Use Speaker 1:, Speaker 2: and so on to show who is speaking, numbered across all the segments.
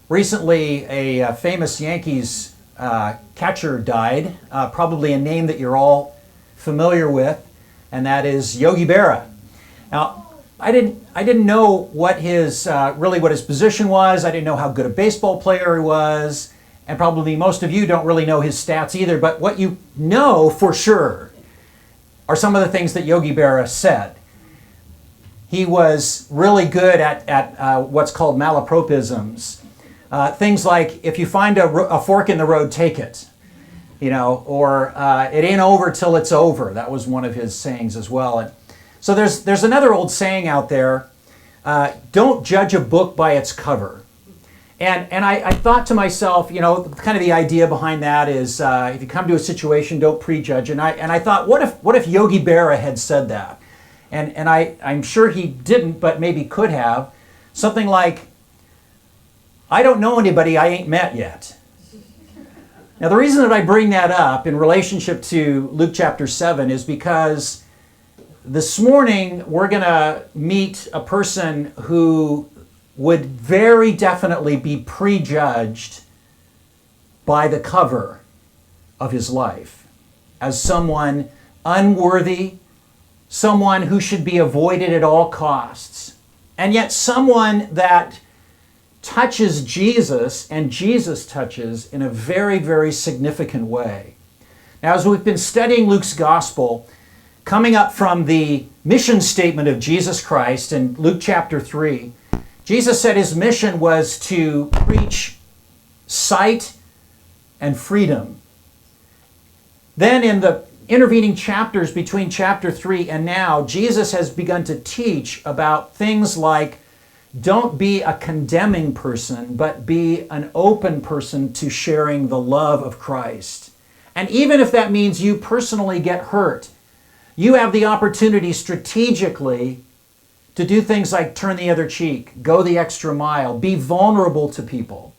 Speaker 1: Recently, a famous Yankees catcher died, probably a name that you're all familiar with, and that is Yogi Berra. Now, I didn't know what his what his position was. I didn't know how good a baseball player he was, and probably most of you don't really know his stats either. But what you know for sure are some of the things that Yogi Berra said. He was really good at what's called malapropisms. Things like, if you find a fork in the road, take it. Or it ain't over till it's over. That was one of his sayings as well. And so there's another old saying out there, don't judge a book by its cover. And I thought to myself, kind of the idea behind that is if you come to a situation, don't prejudge. And I thought, what if Yogi Berra had said that? And I'm sure he didn't, but maybe could have. Something like, I don't know anybody I ain't met yet. Now, the reason that I bring that up in relationship to Luke chapter 7 is because this morning we're going to meet a person who would very definitely be prejudged by the cover of his life as someone unworthy, someone who should be avoided at all costs, and yet someone that touches Jesus, and Jesus touches in a very, very significant way. Now, as we've been studying Luke's gospel, coming up from the mission statement of Jesus Christ in Luke chapter 3, Jesus said his mission was to preach sight and freedom. Then in the intervening chapters between chapter 3 and now, Jesus has begun to teach about things like don't be a condemning person, but be an open person to sharing the love of Christ. And even if that means you personally get hurt, you have the opportunity strategically to do things like turn the other cheek, go the extra mile, be vulnerable to people.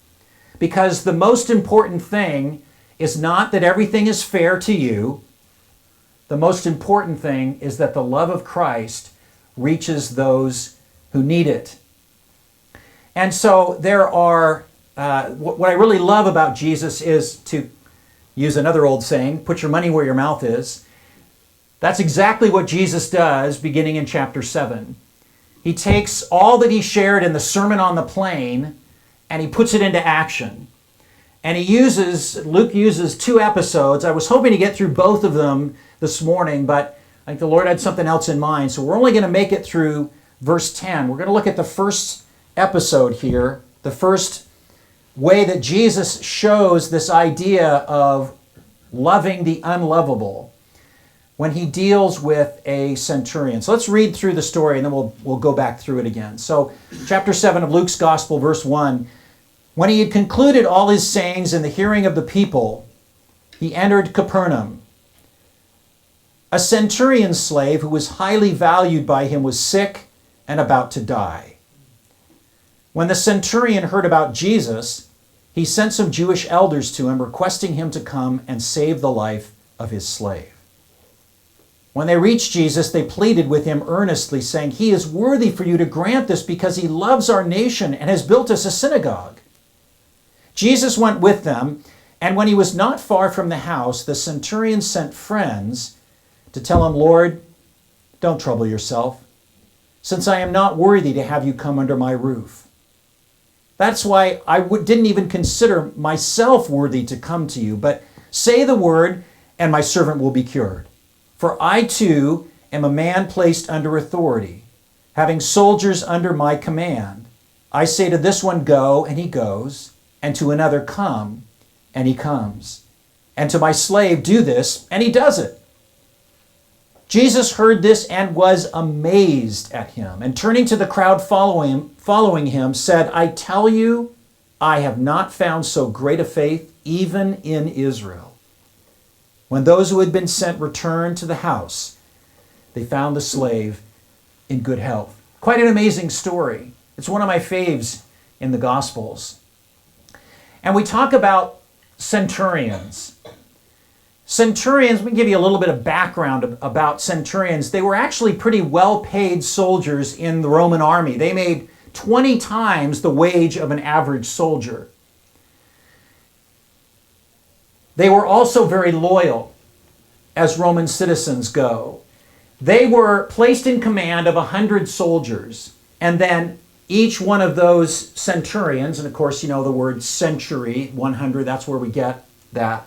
Speaker 1: Because the most important thing is not that everything is fair to you. The most important thing is that the love of Christ reaches those who need it. And so there are, what I really love about Jesus is, to use another old saying, put your money where your mouth is. That's exactly what Jesus does beginning in chapter 7. He takes all that he shared in the Sermon on the Plain and he puts it into action. And Luke uses 2 episodes. I was hoping to get through both of them this morning, but I think the Lord had something else in mind. So we're only going to make it through verse 10. We're going to look at the first episode here, the first way that Jesus shows this idea of loving the unlovable when he deals with a centurion. So let's read through the story and then we'll go back through it again. So chapter 7 of Luke's Gospel, verse 1, when he had concluded all his sayings in the hearing of the people, he entered Capernaum. A centurion slave who was highly valued by him was sick and about to die. When the centurion heard about Jesus, he sent some Jewish elders to him, requesting him to come and save the life of his slave. When they reached Jesus, they pleaded with him earnestly, saying, "He is worthy for you to grant this because he loves our nation and has built us a synagogue." Jesus went with them, and when he was not far from the house, the centurion sent friends to tell him, "Lord, don't trouble yourself, since I am not worthy to have you come under my roof. That's why I didn't even consider myself worthy to come to you, but say the word, and my servant will be cured. For I too am a man placed under authority, having soldiers under my command. I say to this one, go, and he goes, and to another, come, and he comes. And to my slave, do this, and he does it." Jesus heard this and was amazed at him, and turning to the crowd following him, said, "I tell you, I have not found so great a faith even in Israel." When those who had been sent returned to the house, they found the slave in good health. Quite an amazing story. It's one of my faves in the Gospels. And we talk about centurions. Centurions, let me give you a little bit of background about centurions. They were actually pretty well-paid soldiers in the Roman army. They made 20 times the wage of an average soldier. They were also very loyal as Roman citizens go. They were placed in command of 100 soldiers, and then each one of those centurions, and of course you know the word century, 100, that's where we get that.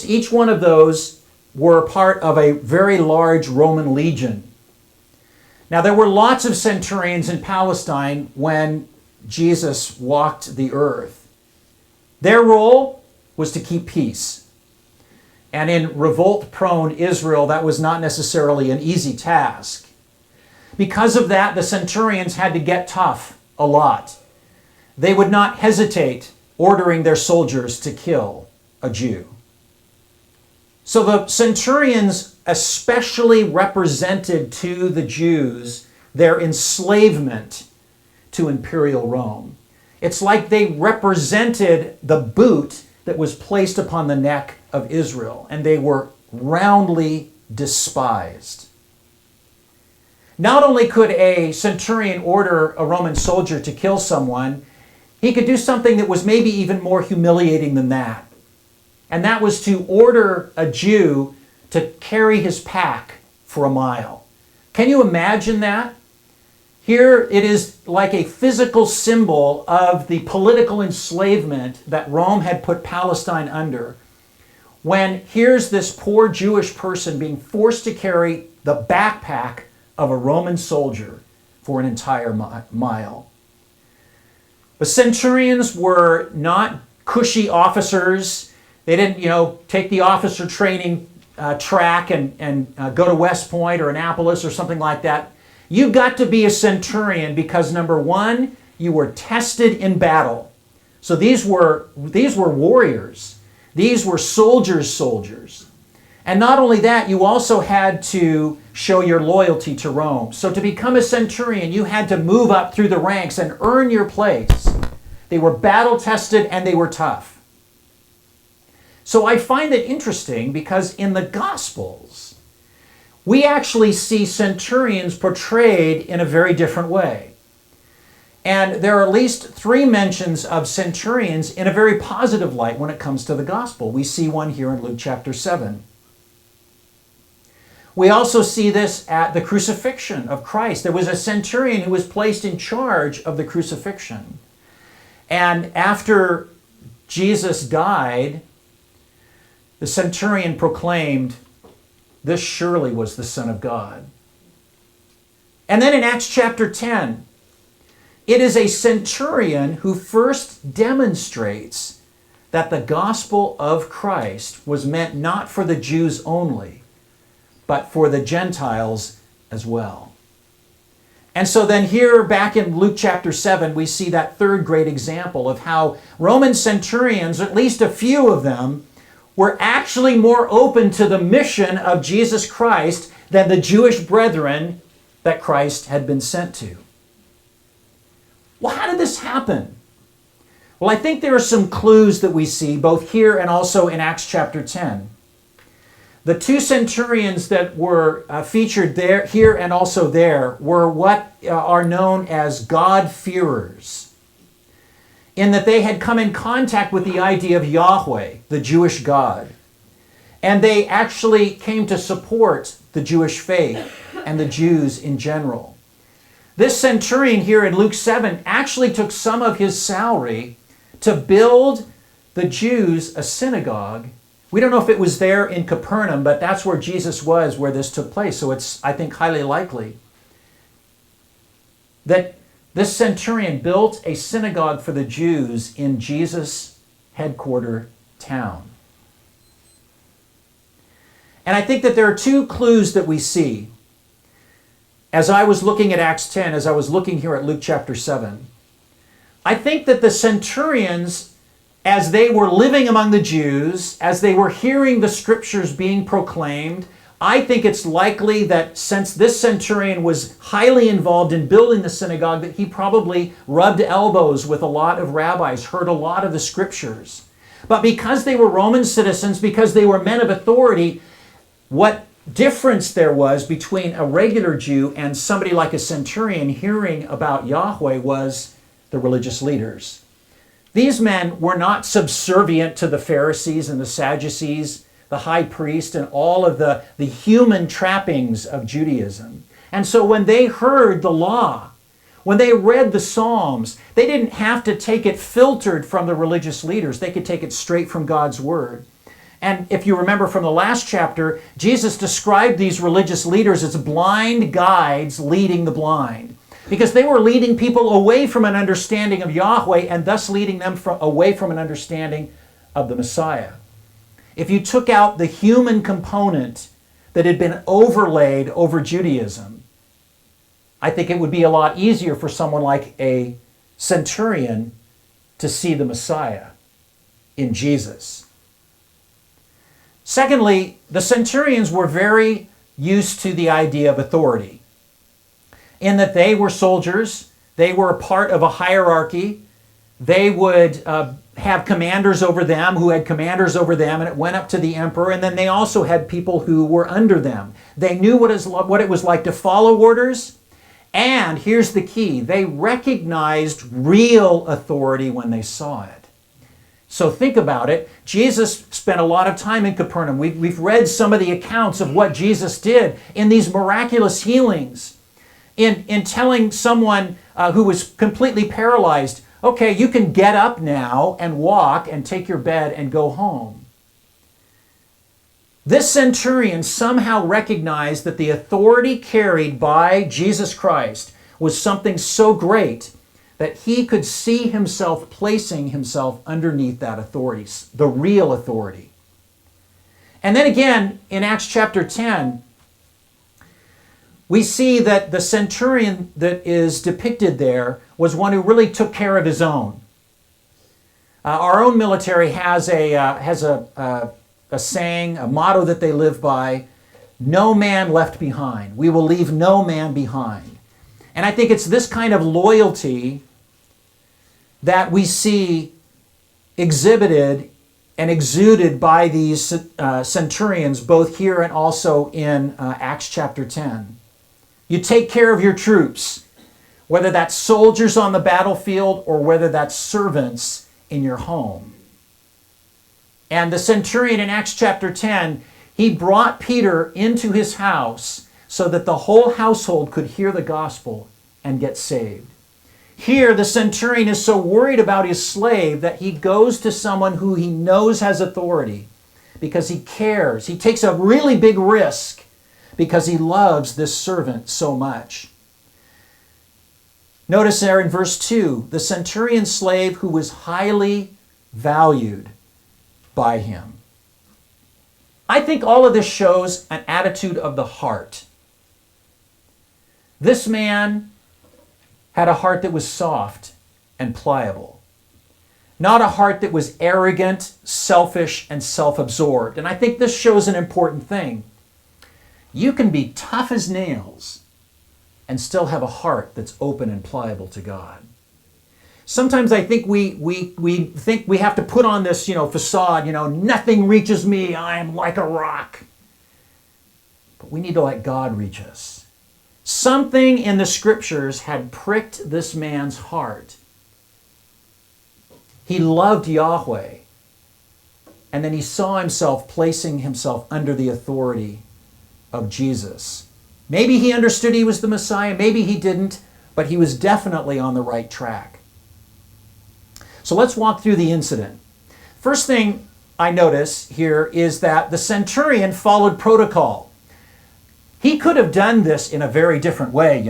Speaker 1: Each one of those were part of a very large Roman legion. Now there were lots of centurions in Palestine when Jesus walked the earth. Their role was to keep peace. And in revolt-prone Israel, that was not necessarily an easy task. Because of that, the centurions had to get tough a lot. They would not hesitate ordering their soldiers to kill a Jew. So the centurions especially represented to the Jews their enslavement to imperial Rome. It's like they represented the boot that was placed upon the neck of Israel, and they were roundly despised. Not only could a centurion order a Roman soldier to kill someone, he could do something that was maybe even more humiliating than that. And that was to order a Jew to carry his pack for a mile. Can you imagine that? Here it is like a physical symbol of the political enslavement that Rome had put Palestine under. When here's this poor Jewish person being forced to carry the backpack of a Roman soldier for an entire mile. The centurions were not cushy officers. They didn't, take the officer training track and go to West Point or Annapolis or something like that. You got to be a centurion because, number one, you were tested in battle. So these were warriors. These were soldiers. And not only that, you also had to show your loyalty to Rome. So to become a centurion, you had to move up through the ranks and earn your place. They were battle-tested and they were tough. So I find it interesting because in the Gospels, we actually see centurions portrayed in a very different way. And there are at least 3 mentions of centurions in a very positive light when it comes to the Gospel. We see one here in Luke chapter 7. We also see this at the crucifixion of Christ. There was a centurion who was placed in charge of the crucifixion. And after Jesus died, the centurion proclaimed, "This surely was the Son of God." And then in Acts chapter 10, it is a centurion who first demonstrates that the gospel of Christ was meant not for the Jews only, but for the Gentiles as well. And so then here back in Luke chapter 7, we see that third great example of how Roman centurions, at least a few of them, were actually more open to the mission of Jesus Christ than the Jewish brethren that Christ had been sent to. Well, how did this happen? Well, I think there are some clues that we see both here and also in Acts chapter 10. The 2 centurions that were featured there, here and also there, were what are known as God-fearers, in that they had come in contact with the idea of Yahweh, the Jewish God. And they actually came to support the Jewish faith and the Jews in general. This centurion here in Luke 7 actually took some of his salary to build the Jews a synagogue. We don't know if it was there in Capernaum, but that's where Jesus was, where this took place. So it's, I think, highly likely that this centurion built a synagogue for the Jews in Jesus' headquarter town. And I think that there are 2 clues that we see. As I was looking at Acts 10, as I was looking here at Luke chapter 7, I think that the centurions, as they were living among the Jews, as they were hearing the scriptures being proclaimed, I think it's likely that since this centurion was highly involved in building the synagogue, that he probably rubbed elbows with a lot of rabbis, heard a lot of the scriptures. But because they were Roman citizens, because they were men of authority, what difference there was between a regular Jew and somebody like a centurion hearing about Yahweh was the religious leaders. These men were not subservient to the Pharisees and the Sadducees, the high priest, and all of the human trappings of Judaism. And so when they heard the law, when they read the Psalms, they didn't have to take it filtered from the religious leaders. They could take it straight from God's Word. And if you remember from the last chapter, Jesus described these religious leaders as blind guides leading the blind, because they were leading people away from an understanding of Yahweh and thus leading them away from an understanding of the Messiah. If you took out the human component that had been overlaid over Judaism, I think it would be a lot easier for someone like a centurion to see the Messiah in Jesus. Secondly, the centurions were very used to the idea of authority, in that they were soldiers, they were a part of a hierarchy, they would have commanders over them who had commanders over them, and it went up to the emperor, and then they also had people who were under them. They knew what it was like to follow orders, and here's the key, they recognized real authority when they saw it. So think about it. Jesus spent a lot of time in Capernaum. We've read some of the accounts of what Jesus did in these miraculous healings, in telling someone who was completely paralyzed, okay, you can get up now and walk and take your bed and go home. This centurion somehow recognized that the authority carried by Jesus Christ was something so great that he could see himself placing himself underneath that authority, the real authority. And then again, in Acts chapter 10, we see that the centurion that is depicted there was one who really took care of his own. Our own military has a saying, a motto that they live by: no man left behind. We will leave no man behind. And I think it's this kind of loyalty that we see exhibited and exuded by these centurions, both here and also in Acts chapter 10. You take care of your troops, whether that's soldiers on the battlefield or whether that's servants in your home. And the centurion in Acts chapter 10, he brought Peter into his house so that the whole household could hear the gospel and get saved. Here, the centurion is so worried about his slave that he goes to someone who he knows has authority because he cares. He takes a really big risk because he loves this servant so much. Notice there in verse 2, the centurion's slave who was highly valued by him. I think all of this shows an attitude of the heart. This man had a heart that was soft and pliable, not a heart that was arrogant, selfish, and self-absorbed. And I think this shows an important thing. You can be tough as nails and still have a heart that's open and pliable to God. Sometimes I think we think we have to put on this, facade, nothing reaches me, I am like a rock. But we need to let God reach us. Something in the scriptures had pricked this man's heart. He loved Yahweh, and then he saw himself placing himself under the authority of Jesus. Maybe he understood he was the Messiah, maybe he didn't, but he was definitely on the right track. So let's walk through the incident. First thing I notice here is that the centurion followed protocol. He could have done this in a very different way,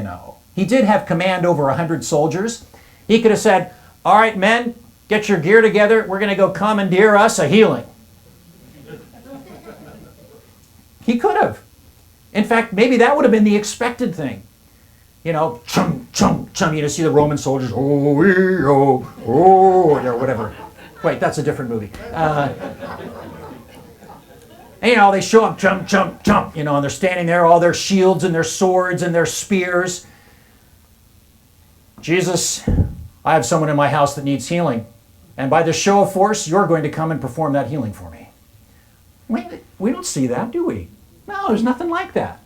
Speaker 1: He did have command over 100 soldiers. He could have said, all right, men, get your gear together. We're going to go commandeer us a healing. He could have. In fact, maybe that would have been the expected thing. Chum, chum, chum. You see the Roman soldiers, whatever. Wait, that's a different movie. And, they show up, jump, jump, jump, and they're standing there, all their shields and their swords and their spears. Jesus, I have someone in my house that needs healing. And by the show of force, you're going to come and perform that healing for me. We don't see that, do we? No, there's nothing like that.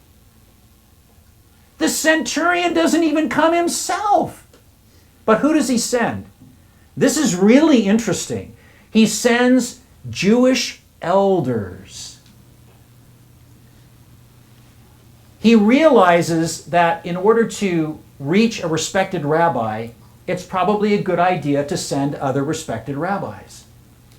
Speaker 1: The centurion doesn't even come himself. But who does he send? This is really interesting. He sends Jewish elders. He realizes that in order to reach a respected rabbi, it's probably a good idea to send other respected rabbis.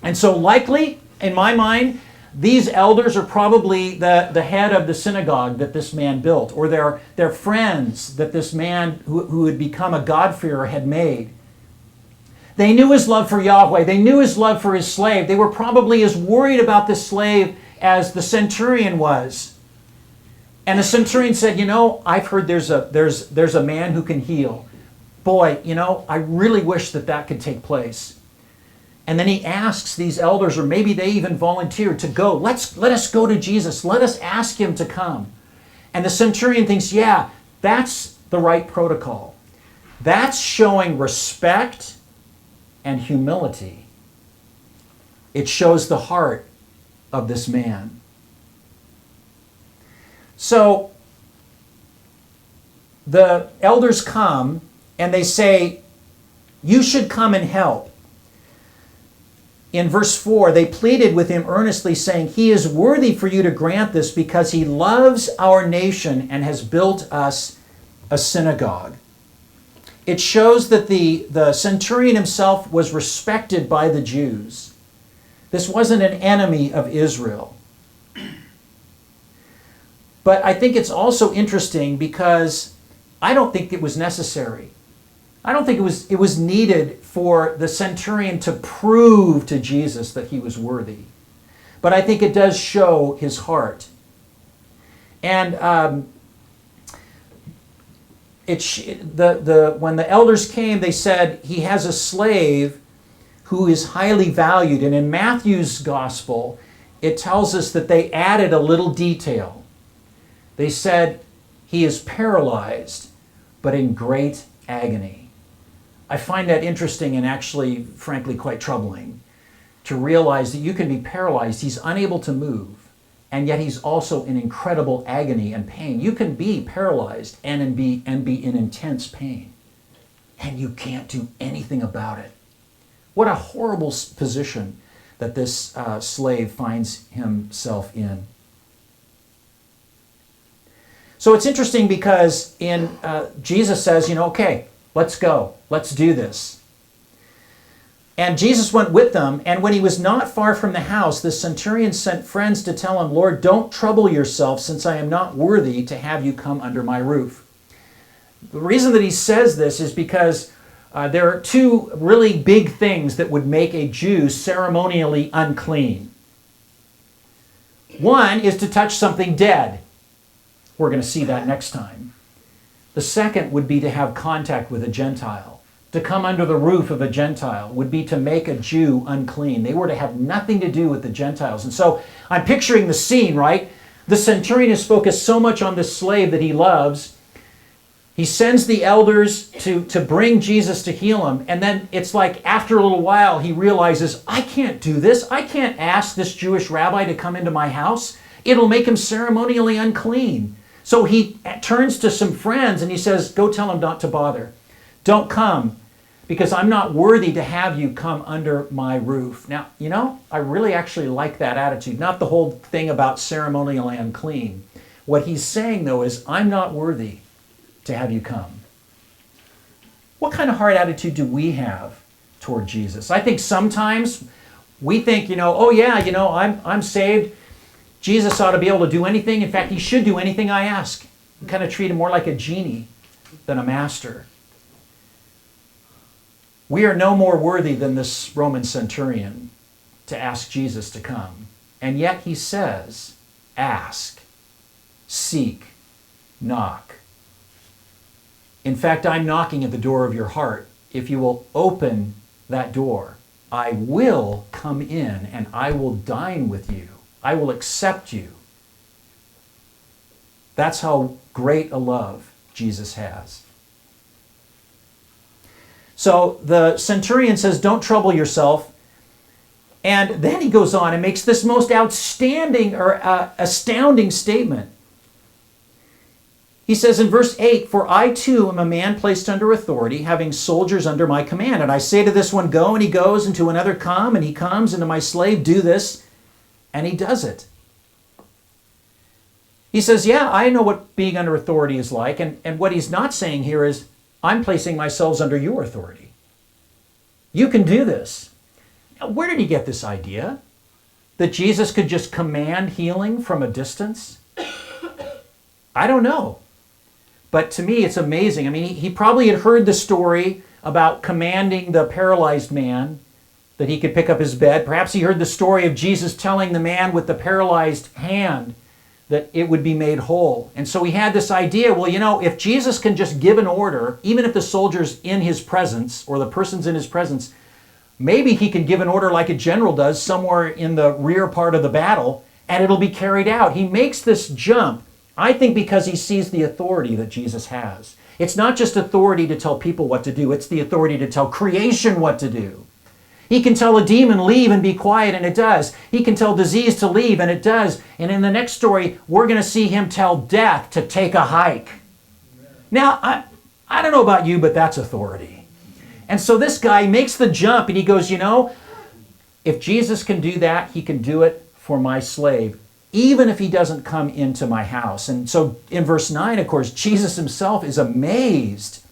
Speaker 1: And so likely, in my mind, these elders are probably the head of the synagogue that this man built, or their friends that this man who had become a God-fearer had made. They knew his love for Yahweh. They knew his love for his slave. They were probably as worried about this slave as the centurion was. And the centurion said, I've heard there's a man who can heal. Boy, I really wish that could take place. And then he asks these elders, or maybe they even volunteered to go. Let us go to Jesus. Let us ask him to come. And the centurion thinks, yeah, that's the right protocol. That's showing respect and humility. It shows the heart of this man. So the elders come and they say, you should come and help. In verse 4, they pleaded with him earnestly, saying, he is worthy for you to grant this because he loves our nation and has built us a synagogue. It shows that the centurion himself was respected by the Jews. This wasn't an enemy of Israel. But I think it's also interesting because I don't think it was necessary. I don't think it was needed for the centurion to prove to Jesus that he was worthy. But I think it does show his heart. And when the elders came, they said, he has a slave who is highly valued. And in Matthew's gospel, it tells us that they added a little detail. They said, he is paralyzed, but in great agony. I find that interesting and actually, frankly, quite troubling to realize that you can be paralyzed. He's unable to move, and yet he's also in incredible agony and pain. You can be paralyzed and be in intense pain, and you can't do anything about it. What a horrible position that this slave finds himself in. So it's interesting because Jesus says, okay, let's go. Let's do this. And Jesus went with them, and when he was not far from the house, the centurion sent friends to tell him, Lord, don't trouble yourself, since I am not worthy to have you come under my roof. The reason that he says this is because there are two really big things that would make a Jew ceremonially unclean. One is to touch something dead. We're going to see that next time. The second would be to have contact with a Gentile. To come under the roof of a Gentile would be to make a Jew unclean. They were to have nothing to do with the Gentiles. And so I'm picturing the scene, right? The centurion is focused so much on this slave that he loves. He sends the elders to bring Jesus to heal him. And then it's like after a little while, he realizes, I can't do this. I can't ask this Jewish rabbi to come into my house. It'll make him ceremonially unclean. So he turns to some friends and he says, go tell him not to bother. Don't come, because I'm not worthy to have you come under my roof. Now, I really actually like that attitude. Not the whole thing about ceremonially unclean. What he's saying, though, is I'm not worthy to have you come. What kind of heart attitude do we have toward Jesus? I think sometimes we think, I'm saved. Jesus ought to be able to do anything. In fact, he should do anything I ask. We kind of treat him more like a genie than a master. We are no more worthy than this Roman centurion to ask Jesus to come. And yet he says, ask, seek, knock. In fact, I'm knocking at the door of your heart. If you will open that door, I will come in and I will dine with you. I will accept you. That's how great a love Jesus has. So the centurion says, don't trouble yourself. And then he goes on and makes this most outstanding or astounding statement. He says in verse 8, "For I too am a man placed under authority, having soldiers under my command. And I say to this one, go, and he goes, and to another, come, and he comes, and to my slave, do this, and he does it." He says, yeah, I know what being under authority is like. And what he's not saying here is, I'm placing myself under your authority. You can do this. Now, where did he get this idea? That Jesus could just command healing from a distance? I don't know. But to me, it's amazing. I mean, he probably had heard the story about commanding the paralyzed man that he could pick up his bed. Perhaps he heard the story of Jesus telling the man with the paralyzed hand that it would be made whole. And so he had this idea, well, you know, if Jesus can just give an order, even if the soldier's in his presence or the person's in his presence, maybe he can give an order like a general does somewhere in the rear part of the battle, and it'll be carried out. He makes this jump, I think, because he sees the authority that Jesus has. It's not just authority to tell people what to do, it's the authority to tell creation what to do. He can tell a demon, leave and be quiet, and it does. He can tell disease to leave, and it does. And in the next story, we're going to see him tell death to take a hike. Now, I don't know about you, but that's authority. And so this guy makes the jump, and he goes, you know, if Jesus can do that, he can do it for my slave, even if he doesn't come into my house. And so in verse 9, of course, Jesus himself is amazed.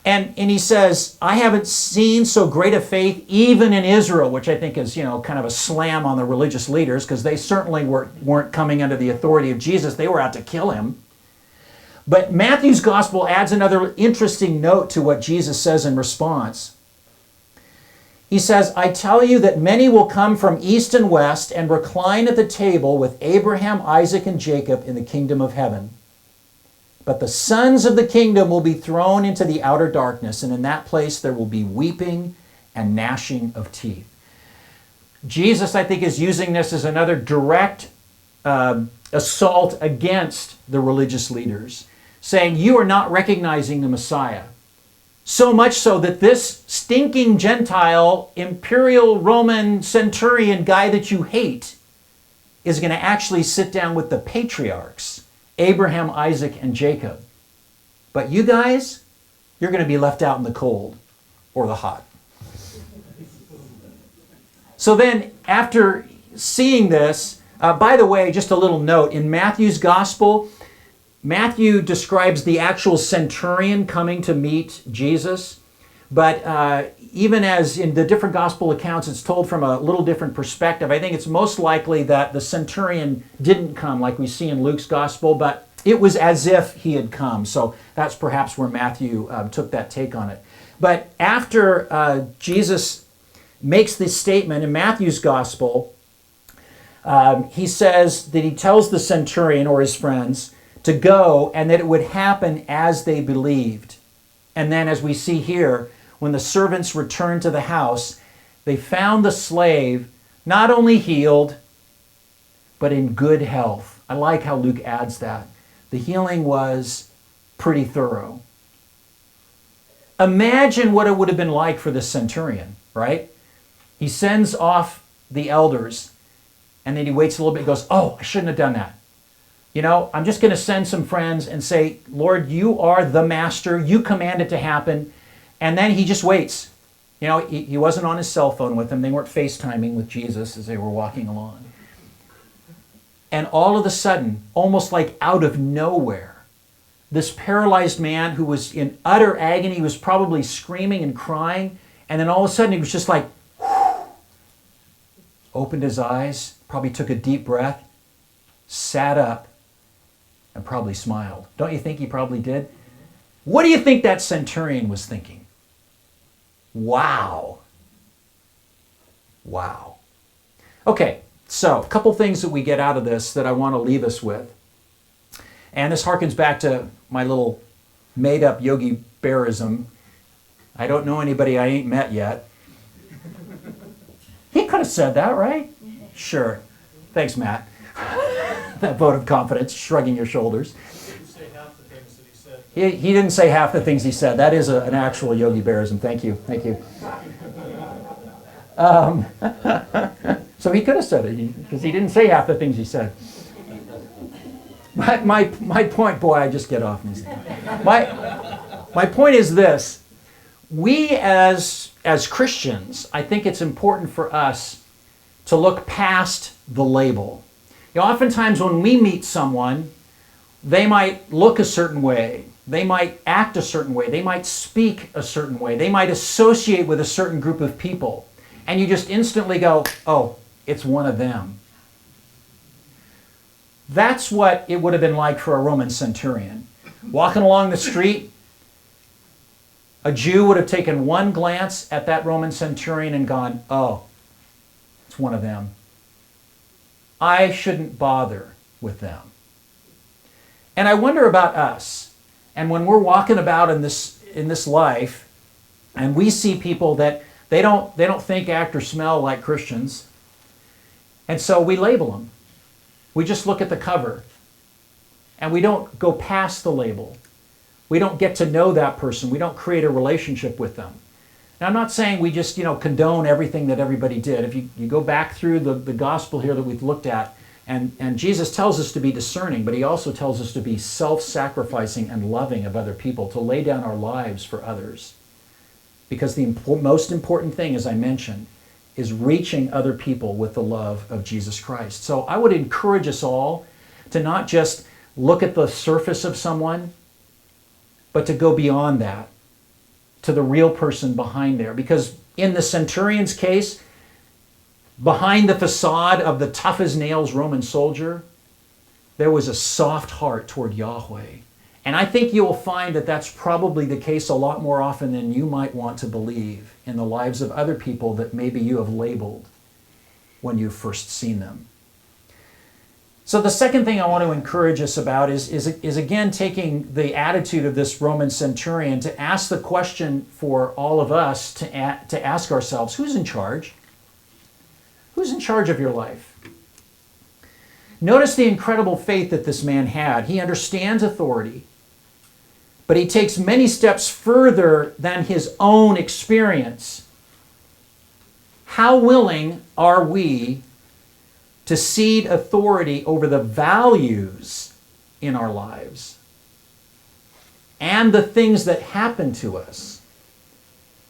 Speaker 1: And he says, I haven't seen so great a faith even in Israel, which I think is, you know, kind of a slam on the religious leaders, because they certainly weren't coming under the authority of Jesus. They were out to kill him. But Matthew's gospel adds another interesting note to what Jesus says in response. He says, I tell you that many will come from east and west and recline at the table with Abraham, Isaac, and Jacob in the kingdom of heaven. But the sons of the kingdom will be thrown into the outer darkness, and in that place there will be weeping and gnashing of teeth. Jesus, I think, is using this as another direct assault against the religious leaders, saying, you are not recognizing the Messiah. So much so that this stinking Gentile, imperial Roman centurion guy that you hate is going to actually sit down with the patriarchs, Abraham, Isaac, and Jacob. But you guys, you're going to be left out in the cold or the hot. So then, after seeing this, by the way, just a little note, in Matthew's gospel, Matthew describes the actual centurion coming to meet Jesus. But even as in the different gospel accounts, it's told from a little different perspective. I think it's most likely that the centurion didn't come like we see in Luke's gospel, but it was as if he had come. So that's perhaps where Matthew took that take on it. But after Jesus makes this statement in Matthew's gospel, he says that he tells the centurion or his friends to go and that it would happen as they believed. And then as we see here, when the servants returned to the house, they found the slave not only healed, but in good health. I like how Luke adds that. The healing was pretty thorough. Imagine what it would have been like for the centurion, right? He sends off the elders, and then he waits a little bit and goes, oh, I shouldn't have done that. You know, I'm just going to send some friends and say, Lord, you are the master. You command it to happen. And then he just waits. You know, he wasn't on his cell phone with them. They weren't FaceTiming with Jesus as they were walking along. And all of a sudden, almost like out of nowhere, this paralyzed man who was in utter agony, was probably screaming and crying. And then all of a sudden, he was just like, whew, opened his eyes, probably took a deep breath, sat up, and probably smiled. Don't you think he probably did? What do you think that centurion was thinking? Wow. Wow. Okay, so a couple things that we get out of this that I want to leave us with. And this harkens back to my little made-up Yogi Bearism. I don't know anybody I ain't met yet. He could have said that, right? Sure. Thanks, Matt. That vote of confidence, shrugging your shoulders.
Speaker 2: He didn't say half the things that he said.
Speaker 1: He didn't say half the things he said. That is an actual Yogi Bearism. Thank you. Thank you. So he could have said it, because he didn't say half the things he said. But my point, boy, I just get off these things. My point is this. We as Christians, I think it's important for us to look past the label. You know, oftentimes when we meet someone, they might look a certain way. They might act a certain way. They might speak a certain way. They might associate with a certain group of people. And you just instantly go, oh, it's one of them. That's what it would have been like for a Roman centurion. Walking along the street, a Jew would have taken one glance at that Roman centurion and gone, oh, it's one of them. I shouldn't bother with them. And I wonder about us. And when we're walking about in this life, and we see people that they don't think, act, or smell like Christians, and so we label them. We just look at the cover, and we don't go past the label. We don't get to know that person. We don't create a relationship with them. Now, I'm not saying we just, condone everything that everybody did. If you go back through the gospel here that we've looked at, and Jesus tells us to be discerning, but he also tells us to be self-sacrificing and loving of other people, to lay down our lives for others. Because the most important thing, as I mentioned, is reaching other people with the love of Jesus Christ. So I would encourage us all to not just look at the surface of someone, but to go beyond that, to the real person behind there. Because in the centurion's case, behind the facade of the tough as nails Roman soldier, there was a soft heart toward Yahweh. And I think you will find that that's probably the case a lot more often than you might want to believe in the lives of other people that maybe you have labeled when you've first seen them. So the second thing I want to encourage us about is again taking the attitude of this Roman centurion to ask the question for all of us to ask ourselves, who's in charge? Who's in charge of your life? Notice the incredible faith that this man had. He understands authority, but he takes many steps further than his own experience. How willing are we to cede authority over the values in our lives and the things that happen to us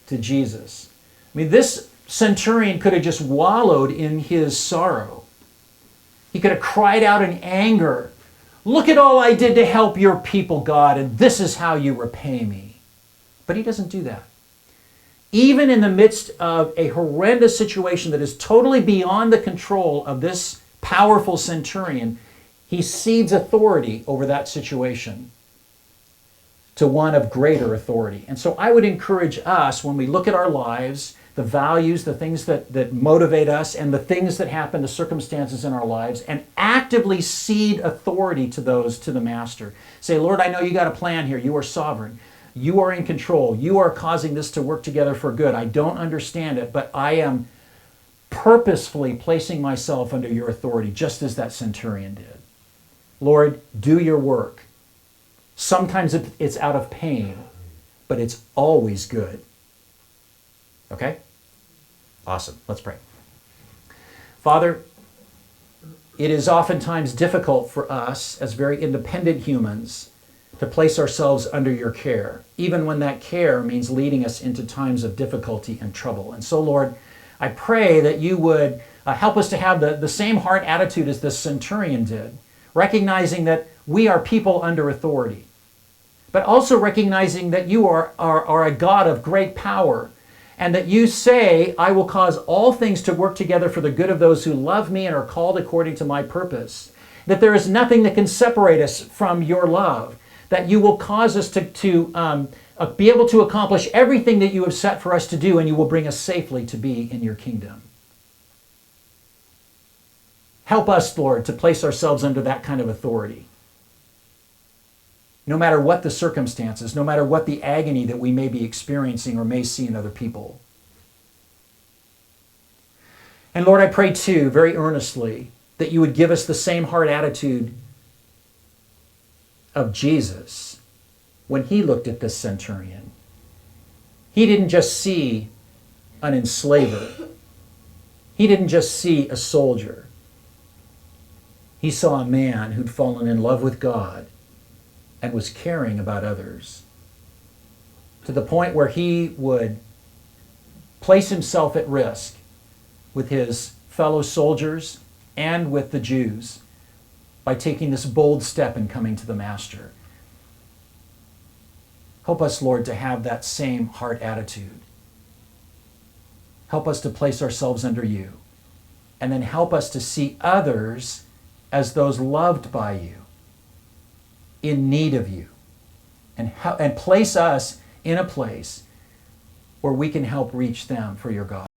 Speaker 1: to Jesus? I mean, this centurion could have just wallowed in his sorrow. He could have cried out in anger, "Look at all I did to help your people, God, and this is how you repay me." But he doesn't do that. Even in the midst of a horrendous situation that is totally beyond the control of this powerful centurion, he cedes authority over that situation to one of greater authority. And so I would encourage us, when we look at our lives, the values, the things that motivate us, and the things that happen, the circumstances in our lives, and actively cede authority to those, to the Master. Say, Lord, I know you got a plan here. You are sovereign. You are in control. You are causing this to work together for good. I don't understand it, but I am purposefully placing myself under your authority, just as that centurion did. Lord, do your work. Sometimes it's out of pain, but it's always good. Okay? Awesome. Let's pray. Father, it is oftentimes difficult for us as very independent humans to place ourselves under your care, even when that care means leading us into times of difficulty and trouble. And so, Lord, I pray that you would help us to have the same heart attitude as this centurion did, recognizing that we are people under authority, but also recognizing that you are a God of great power, and that you say, I will cause all things to work together for the good of those who love me and are called according to my purpose. That there is nothing that can separate us from your love. That you will cause us to be able to accomplish everything that you have set for us to do, and you will bring us safely to be in your kingdom. Help us, Lord, to place ourselves under that kind of authority. No matter what the circumstances, no matter what the agony that we may be experiencing or may see in other people. And Lord, I pray too, very earnestly, that you would give us the same heart attitude of Jesus when he looked at this centurion. He didn't just see an enslaver. He didn't just see a soldier. He saw a man who'd fallen in love with God and was caring about others, to the point where he would place himself at risk with his fellow soldiers and with the Jews by taking this bold step and coming to the Master. Help us, Lord, to have that same heart attitude. Help us to place ourselves under you. And then help us to see others as those loved by you, in need of you. And place us in a place where we can help reach them for your gospel.